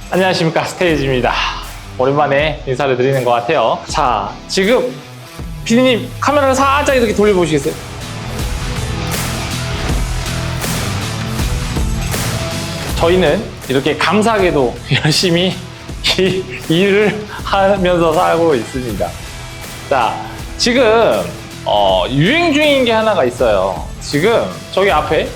안녕하십니까, 스테이지입니다. 오랜만에 인사를 드리는 것 같아요. 자, 지금 피디님 카메라를 살짝 이렇게 돌려보시겠어요? 저희는 이렇게 감사하게도 열심히 일을 하면서 살고 있습니다. 자, 지금 유행 중인 게 하나가 있어요. 지금 저기 앞에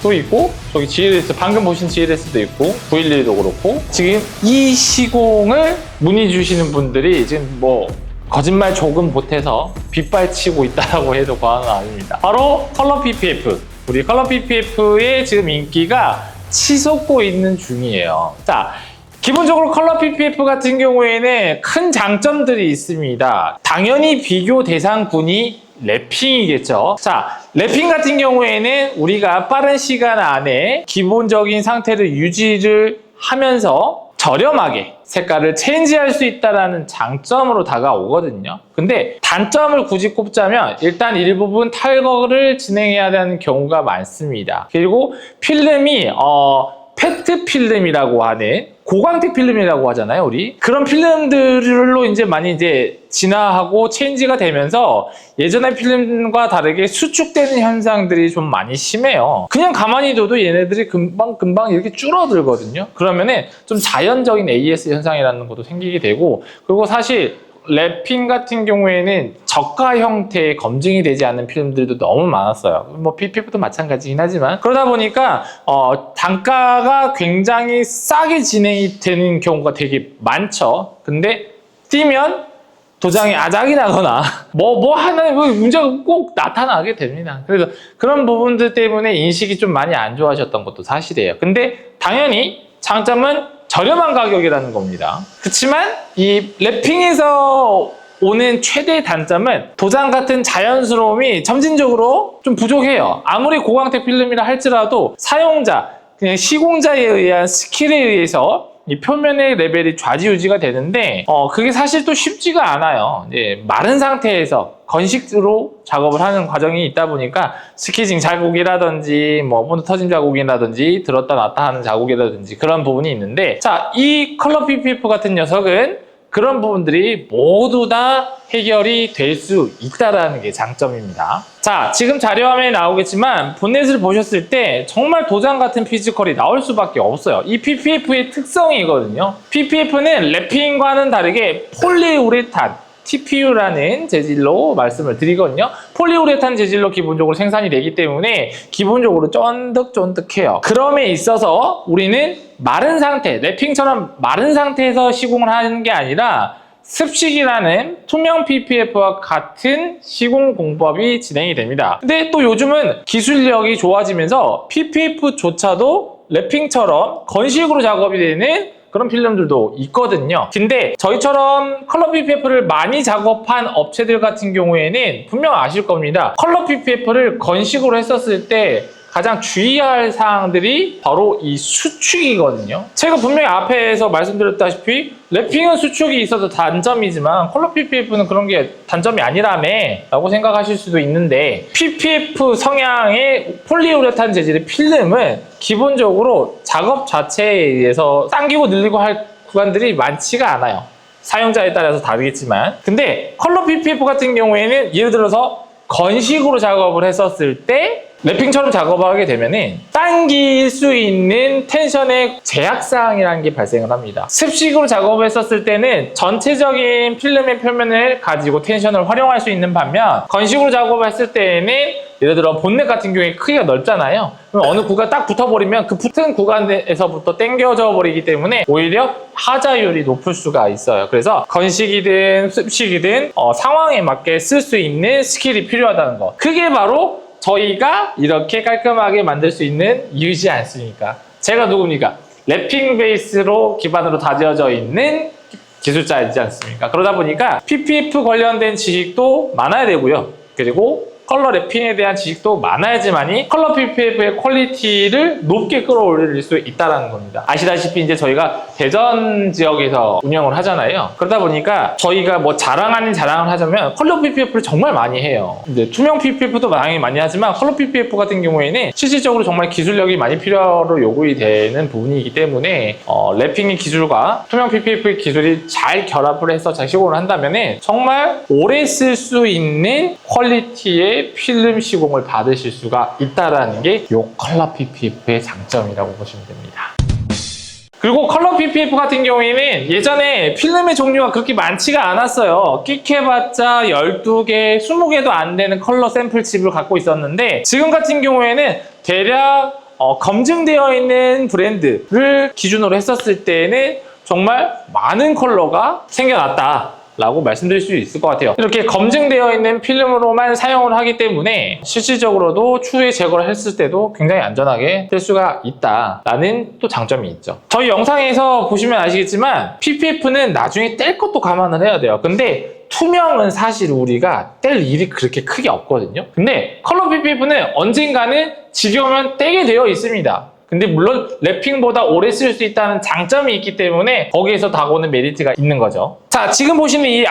또 있고, 저기 GLS, 방금 보신 GLS도 있고, 911도 그렇고, 지금 이 시공을 문의 주시는 분들이 지금 뭐 거짓말 조금 보태서 빗발치고 있다고 해도 과언은 아닙니다. 바로 컬러 PPF. 우리 컬러 PPF의 지금 인기가 치솟고 있는 중이에요. 자, 기본적으로 컬러 PPF 같은 경우에는 큰 장점들이 있습니다. 당연히 비교 대상군이 랩핑이겠죠. 자, 랩핑 같은 경우에는 우리가 빠른 시간 안에 기본적인 상태를 유지를 하면서 저렴하게 색깔을 체인지할 수 있다는 장점으로 다가오거든요. 근데 단점을 굳이 꼽자면 일단 일부분 탈거를 진행해야 되는 경우가 많습니다. 그리고 필름이 페트 필름이라고 하는 고광택 필름이라고 하잖아요, 우리. 그런 필름들로 이제 많이 이제 진화하고 체인지가 되면서 예전의 필름과 다르게 수축되는 현상들이 좀 많이 심해요. 그냥 가만히 둬도 얘네들이 금방 이렇게 줄어들거든요. 그러면은 좀 자연적인 AS 현상이라는 것도 생기게 되고, 그리고 사실 랩핑 같은 경우에는 저가 형태의 검증이 되지 않는 필름들도 너무 많았어요. 뭐 PPF도 마찬가지긴 하지만, 그러다 보니까 단가가 굉장히 싸게 진행이 되는 경우가 되게 많죠. 근데 띄면 도장이 아작이 나거나 뭐 하나의 문제가 꼭 나타나게 됩니다. 그래서 그런 부분들 때문에 인식이 좀 많이 안 좋아졌던 것도 사실이에요. 근데 당연히 장점은 저렴한 가격이라는 겁니다. 그렇지만 이 랩핑에서 오는 최대 단점은 도장 같은 자연스러움이 점진적으로 좀 부족해요. 아무리 고광택 필름이라 할지라도 사용자, 그냥 시공자에 의한 스킬에 의해서 이 표면의 레벨이 좌지우지가 되는데 그게 사실 또 쉽지가 않아요. 이제 마른 상태에서 건식으로 작업을 하는 과정이 있다 보니까 스키징 자국이라든지 뭐 본드 터짐 자국이라든지 들었다 놨다 하는 자국이라든지 그런 부분이 있는데, 자, 이 컬러 PPF 같은 녀석은 그런 부분들이 모두 다 해결이 될 수 있다는 게 장점입니다. 자, 지금 자료 화면에 나오겠지만 본넷을 보셨을 때 정말 도장 같은 피지컬이 나올 수밖에 없어요. 이 PPF의 특성이거든요. PPF는 랩핑과는 다르게 폴리우레탄 TPU라는 재질로 말씀을 드리거든요. 폴리우레탄 재질로 기본적으로 생산이 되기 때문에 기본적으로 쫀득쫀득해요. 그럼에 있어서 우리는 마른 상태, 랩핑처럼 마른 상태에서 시공을 하는 게 아니라 습식이라는 투명 PPF와 같은 시공 공법이 진행이 됩니다. 근데 또 요즘은 기술력이 좋아지면서 PPF조차도 랩핑처럼 건식으로 작업이 되는 그런 필름들도 있거든요. 근데 저희처럼 컬러 PPF를 많이 작업한 업체들 같은 경우에는 분명 아실 겁니다. 컬러 PPF를 건식으로 했었을 때 가장 주의할 사항들이 바로 이 수축이거든요. 제가 분명히 앞에서 말씀드렸다시피 랩핑은 수축이 있어서 단점이지만 컬러 PPF는 그런 게 단점이 아니라며 라고 생각하실 수도 있는데, PPF 성향의 폴리우레탄 재질의 필름은 기본적으로 작업 자체에 의해서 당기고 늘리고 할 구간들이 많지가 않아요. 사용자에 따라서 다르겠지만. 근데 컬러 PPF 같은 경우에는 예를 들어서 건식으로 작업을 했었을 때 랩핑처럼 작업을 하게 되면은 당길 수 있는 텐션의 제약사항이라는 게 발생을 합니다. 습식으로 작업을 했었을 때는 전체적인 필름의 표면을 가지고 텐션을 활용할 수 있는 반면, 건식으로 작업을 했을 때에는 예를 들어 본넷 같은 경우에 크기가 넓잖아요. 그럼 어느 구간 딱 붙어버리면 그 붙은 구간에서부터 당겨져 버리기 때문에 오히려 하자율이 높을 수가 있어요. 그래서 건식이든 습식이든 상황에 맞게 쓸 수 있는 스킬이 필요하다는 거. 그게 바로 저희가 이렇게 깔끔하게 만들 수 있는 이유지 않습니까? 제가 누굽니까? 랩핑 베이스로 기반으로 다져져 있는 기술자이지 않습니까? 그러다 보니까 PPF 관련된 지식도 많아야 되고요. 그리고 컬러 랩핑에 대한 지식도 많아야지만이 컬러 PPF의 퀄리티를 높게 끌어올릴 수 있다는 겁니다. 아시다시피 이제 저희가 대전 지역에서 운영을 하잖아요. 그러다 보니까 저희가 뭐 자랑 아닌 자랑을 하자면 컬러 PPF를 정말 많이 해요. 이제 투명 PPF도 많이 하지만 컬러 PPF 같은 경우에는 실질적으로 정말 기술력이 많이 필요로 요구이 되는 부분이기 때문에 랩핑의 기술과 투명 PPF의 기술이 잘 결합을 해서 잘 시공을 한다면 정말 오래 쓸 수 있는 퀄리티의 필름 시공을 받으실 수가 있다는 게 이 컬러 PPF의 장점이라고 보시면 됩니다. 그리고 컬러 PPF 같은 경우에는 예전에 필름의 종류가 그렇게 많지가 않았어요. 끽해봤자 12개, 20개도 안 되는 컬러 샘플 칩을 갖고 있었는데 지금 같은 경우에는 대략 검증되어 있는 브랜드를 기준으로 했었을 때는 정말 많은 컬러가 생겨났다 라고 말씀드릴 수 있을 것 같아요. 이렇게 검증되어 있는 필름으로만 사용을 하기 때문에 실질적으로도 추후에 제거를 했을 때도 굉장히 안전하게 뜰 수가 있다라는 또 장점이 있죠. 저희 영상에서 보시면 아시겠지만 PPF는 나중에 뗄 것도 감안을 해야 돼요. 근데 투명은 사실 우리가 뗄 일이 그렇게 크게 없거든요. 근데 컬러 PPF는 언젠가는 지겨우면 떼게 되어 있습니다. 근데 물론 랩핑보다 오래 쓸 수 있다는 장점이 있기 때문에 거기에서 다가오는 메리트가 있는 거죠. 자, 지금 보시는 이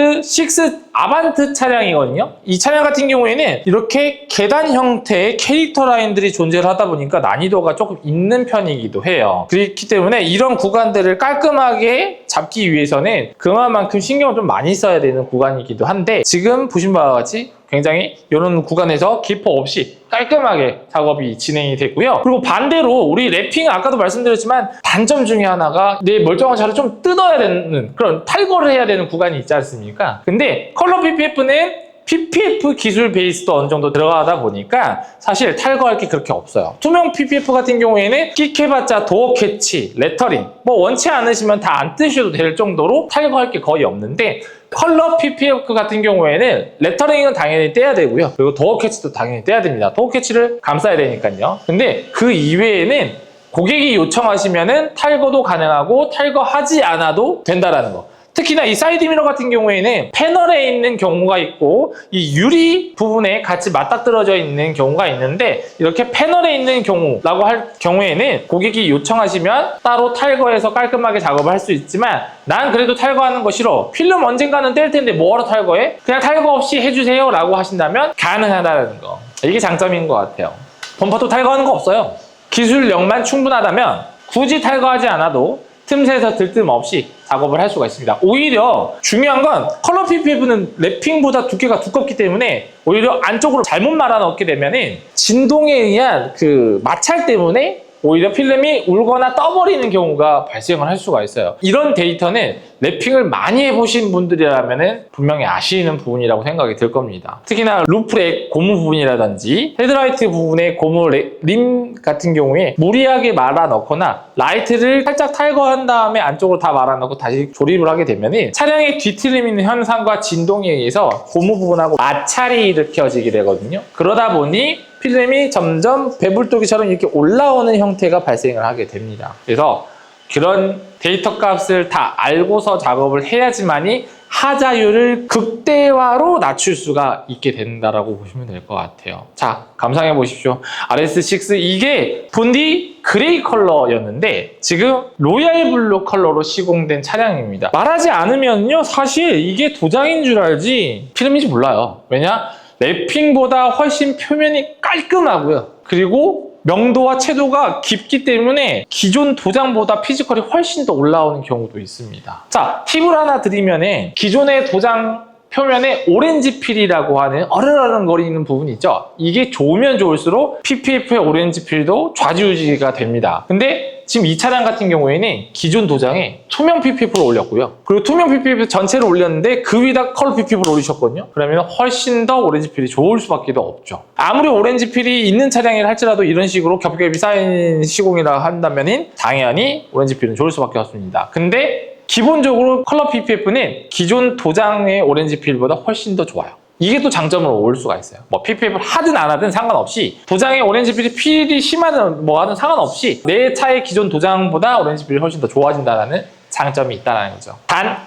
RS6 아반트 차량이거든요. 이 차량 같은 경우에는 이렇게 계단 형태의 캐릭터 라인들이 존재를 하다 보니까 난이도가 조금 있는 편이기도 해요. 그렇기 때문에 이런 구간들을 깔끔하게 잡기 위해서는 그만큼 신경을 좀 많이 써야 되는 구간이기도 한데 지금 보신 바와 같이 굉장히 이런 구간에서 기포 없이 깔끔하게 작업이 진행이 됐고요. 그리고 반대로 우리 랩핑 아까도 말씀드렸지만 단점 중에 하나가 내 멀쩡한 차를 좀 뜯어야 되는 그런 탈거를 해야 되는 구간이 있지 않습니까? 근데 컬러 PPF는 PPF 기술 베이스도 어느 정도 들어가다 보니까 사실 탈거할 게 그렇게 없어요. 투명 PPF 같은 경우에는 끽해봤자 도어 캐치, 레터링 뭐 원치 않으시면 다 안 뜨셔도 될 정도로 탈거할 게 거의 없는데 컬러 PPF 같은 경우에는 레터링은 당연히 떼야 되고요. 그리고 도어 캐치도 당연히 떼야 됩니다. 도어 캐치를 감싸야 되니까요. 근데 그 이외에는 고객이 요청하시면은 탈거도 가능하고 탈거하지 않아도 된다라는 거. 특히나 이 사이드 미러 같은 경우에는 패널에 있는 경우가 있고 이 유리 부분에 같이 맞닥뜨려져 있는 경우가 있는데 이렇게 패널에 있는 경우라고 할 경우에는 고객이 요청하시면 따로 탈거해서 깔끔하게 작업을 할 수 있지만 난 그래도 탈거하는 거 싫어. 필름 언젠가는 뗄 텐데 뭐하러 탈거해? 그냥 탈거 없이 해주세요 라고 하신다면 가능하다는 거. 이게 장점인 것 같아요. 범퍼도 탈거하는 거 없어요. 기술력만 충분하다면 굳이 탈거하지 않아도 틈새에서 들뜸 없이 작업을 할 수가 있습니다. 오히려 중요한 건 컬러 PPF는 랩핑보다 두께가 두껍기 때문에 오히려 안쪽으로 잘못 말아 넣게 되면은 진동에 의한 그 마찰 때문에 오히려 필름이 울거나 떠버리는 경우가 발생을 할 수가 있어요. 이런 데이터는 랩핑을 많이 해보신 분들이라면 분명히 아시는 부분이라고 생각이 들 겁니다. 특히나 루프렉 고무 부분이라든지 헤드라이트 부분의 고무 림 같은 경우에 무리하게 말아 넣거나 라이트를 살짝 탈거한 다음에 안쪽으로 다 말아 넣고 다시 조립을 하게 되면 차량의 뒤틀리는 현상과 진동에 의해서 고무 부분하고 마찰이 일으켜지게 되거든요. 그러다 보니 필름이 점점 배불뚝이처럼 이렇게 올라오는 형태가 발생을 하게 됩니다. 그래서 그런 데이터 값을 다 알고서 작업을 해야지만이 하자율을 극대화로 낮출 수가 있게 된다라고 보시면 될 것 같아요. 자, 감상해 보십시오. RS6 이게 본디 그레이 컬러였는데 지금 로얄 블루 컬러로 시공된 차량입니다. 말하지 않으면요, 사실 이게 도장인 줄 알지 필름인지 몰라요. 왜냐? 랩핑보다 훨씬 표면이 깔끔하고요. 그리고 명도와 채도가 깊기 때문에 기존 도장보다 피지컬이 훨씬 더 올라오는 경우도 있습니다. 자, 팁을 하나 드리면은 기존의 도장 표면에 오렌지 필이라고 하는 어른어른거리는 부분이 있죠. 이게 좋으면 좋을수록 PPF의 오렌지 필도 좌지우지가 됩니다. 근데 지금 이 차량 같은 경우에는 기존 도장에 투명 PPF를 올렸고요. 그리고 투명 PPF 전체를 올렸는데 그 위에다 컬러 PPF를 올리셨거든요. 그러면 훨씬 더 오렌지 필이 좋을 수밖에 없죠. 아무리 오렌지 필이 있는 차량이라 할지라도 이런 식으로 겹겹이 쌓인 시공이라 한다면 당연히 오렌지 필은 좋을 수밖에 없습니다. 근데 기본적으로 컬러 PPF는 기존 도장의 오렌지 필보다 훨씬 더 좋아요. 이게 또 장점으로 올 수가 있어요. 뭐 PPF를 하든 안 하든 상관없이 도장의 오렌지 필이 심하든 뭐 하든 상관없이 내 차의 기존 도장보다 오렌지 필이 훨씬 더 좋아진다는 장점이 있다는 거죠. 단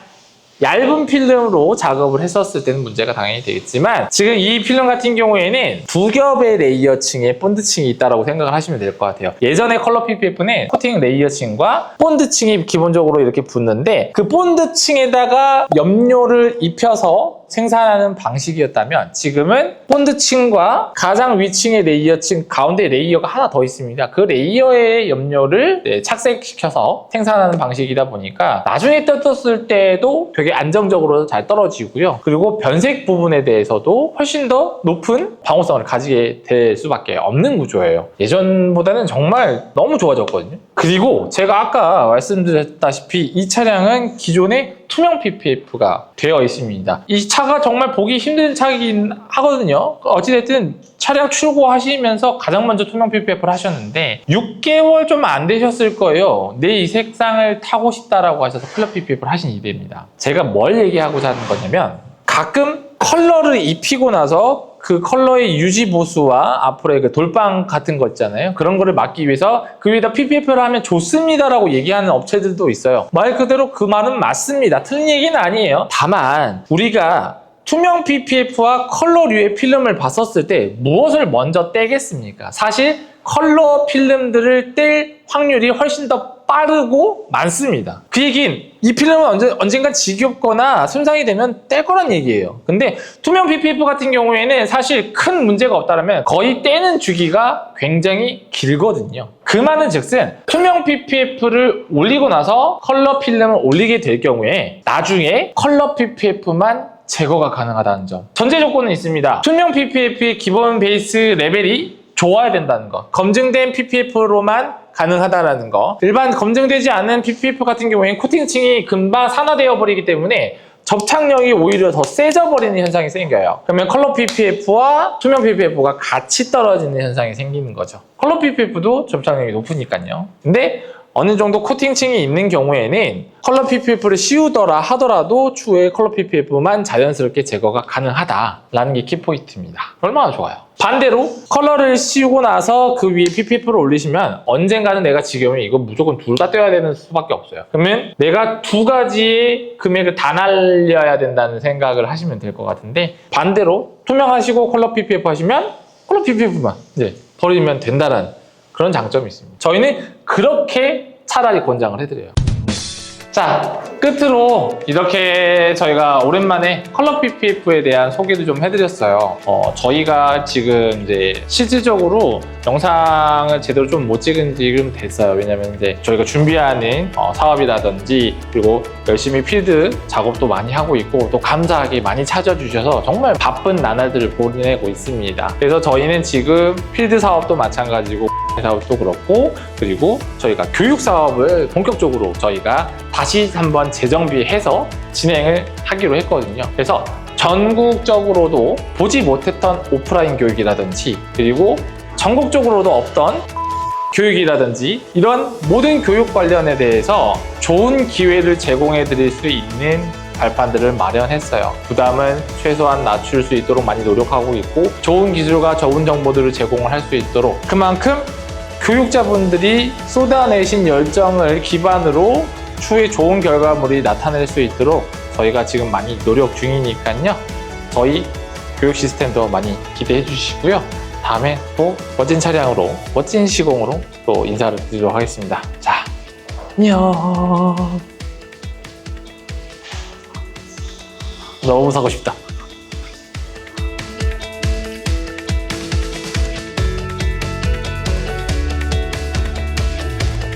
얇은 필름으로 작업을 했었을 때는 문제가 당연히 되겠지만 지금 이 필름 같은 경우에는 두 겹의 레이어층에 본드층이 있다고 생각을 하시면 될 것 같아요. 예전에 컬러 PPF는 코팅 레이어층과 본드층이 기본적으로 이렇게 붙는데 그 본드층에다가 염료를 입혀서 생산하는 방식이었다면 지금은 본드층과 가장 위층의 레이어층 가운데 레이어가 하나 더 있습니다. 그 레이어의 염료를 착색시켜서 생산하는 방식이다 보니까 나중에 떴을 때도 되게 안정적으로 잘 떨어지고요. 그리고 변색 부분에 대해서도 훨씬 더 높은 방호성을 가지게 될 수밖에 없는 구조예요. 예전보다는 정말 너무 좋아졌거든요. 그리고 제가 아까 말씀드렸다시피 이 차량은 기존에 투명 PPF가 되어 있습니다. 이 차가 정말 보기 힘든 차이긴 하거든요. 어찌됐든 차량 출고하시면서 가장 먼저 투명 PPF를 하셨는데 6개월 좀 안 되셨을 거예요. 내 이 색상을 타고 싶다라고 하셔서 컬러 PPF를 하신 이유입니다. 제가 뭘 얘기하고자 하는 거냐면 가끔 컬러를 입히고 나서 그 컬러의 유지 보수와 앞으로의 그 돌빵 같은 거 있잖아요. 그런 거를 막기 위해서 그 위에다 PPF를 하면 좋습니다라고 얘기하는 업체들도 있어요. 말 그대로 그 말은 맞습니다. 틀린 얘기는 아니에요. 다만 우리가 투명 PPF와 컬러류의 필름을 봤었을 때 무엇을 먼저 떼겠습니까? 사실 컬러 필름들을 뗄 확률이 훨씬 더 빠르고 많습니다. 그 얘긴 이 필름은 언젠가 지겹거나 손상이 되면 뗄 거란 얘기예요. 근데 투명 PPF 같은 경우에는 사실 큰 문제가 없다면 거의 떼는 주기가 굉장히 길거든요. 그 말은 즉슨 투명 PPF를 올리고 나서 컬러 필름을 올리게 될 경우에 나중에 컬러 PPF만 제거가 가능하다는 점. 전제 조건은 있습니다. 투명 PPF의 기본 베이스 레벨이 좋아야 된다는 거. 검증된 PPF로만 가능하다라는 거. 일반 검증되지 않은 PPF 같은 경우에는 코팅층이 금방 산화되어 버리기 때문에 접착력이 오히려 더 세져 버리는 현상이 생겨요. 그러면 컬러 PPF와 투명 PPF가 같이 떨어지는 현상이 생기는 거죠. 컬러 PPF도 접착력이 높으니까요. 근데 어느 정도 코팅층이 있는 경우에는 컬러 PPF를 씌우더라 하더라도 추후에 컬러 PPF만 자연스럽게 제거가 가능하다라는 게 키포인트입니다. 얼마나 좋아요. 반대로 컬러를 씌우고 나서 그 위에 PPF를 올리시면 언젠가는 내가 지겨우면 이거 무조건 둘 다 떼야 되는 수밖에 없어요. 그러면 내가 두 가지의 금액을 다 날려야 된다는 생각을 하시면 될 것 같은데 반대로 투명하시고 컬러 PPF 하시면 컬러 PPF만 이제 버리면 된다는 그런 장점이 있습니다. 저희는 그렇게 차라리 권장을 해드려요. 자, 끝으로 이렇게 저희가 오랜만에 컬러 PPF에 대한 소개도 좀 해드렸어요. 저희가 지금 이제 실질적으로 영상을 제대로 좀 못 찍은 지 좀 됐어요. 왜냐면 이제 저희가 준비하는 사업이라든지 그리고 열심히 필드 작업도 많이 하고 있고 또 감사하게 많이 찾아주셔서 정말 바쁜 나날들을 보내고 있습니다. 그래서 저희는 지금 필드 사업도 마찬가지고 사업도 그렇고 그리고 저희가 교육 사업을 본격적으로 저희가 다시 한번 재정비해서 진행을 하기로 했거든요. 그래서 전국적으로도 보지 못했던 오프라인 교육이라든지 그리고 전국적으로도 없던 교육이라든지 이런 모든 교육 관련에 대해서 좋은 기회를 제공해 드릴 수 있는 발판들을 마련했어요. 부담은 최소한 낮출 수 있도록 많이 노력하고 있고 좋은 기술과 좋은 정보들을 제공을 할 수 있도록 그만큼 교육자분들이 쏟아내신 열정을 기반으로 추후에 좋은 결과물이 나타낼 수 있도록 저희가 지금 많이 노력 중이니까요. 저희 교육 시스템도 많이 기대해 주시고요. 다음에 또 멋진 차량으로 멋진 시공으로 또 인사를 드리도록 하겠습니다. 자, 안녕. 너무 사고 싶다.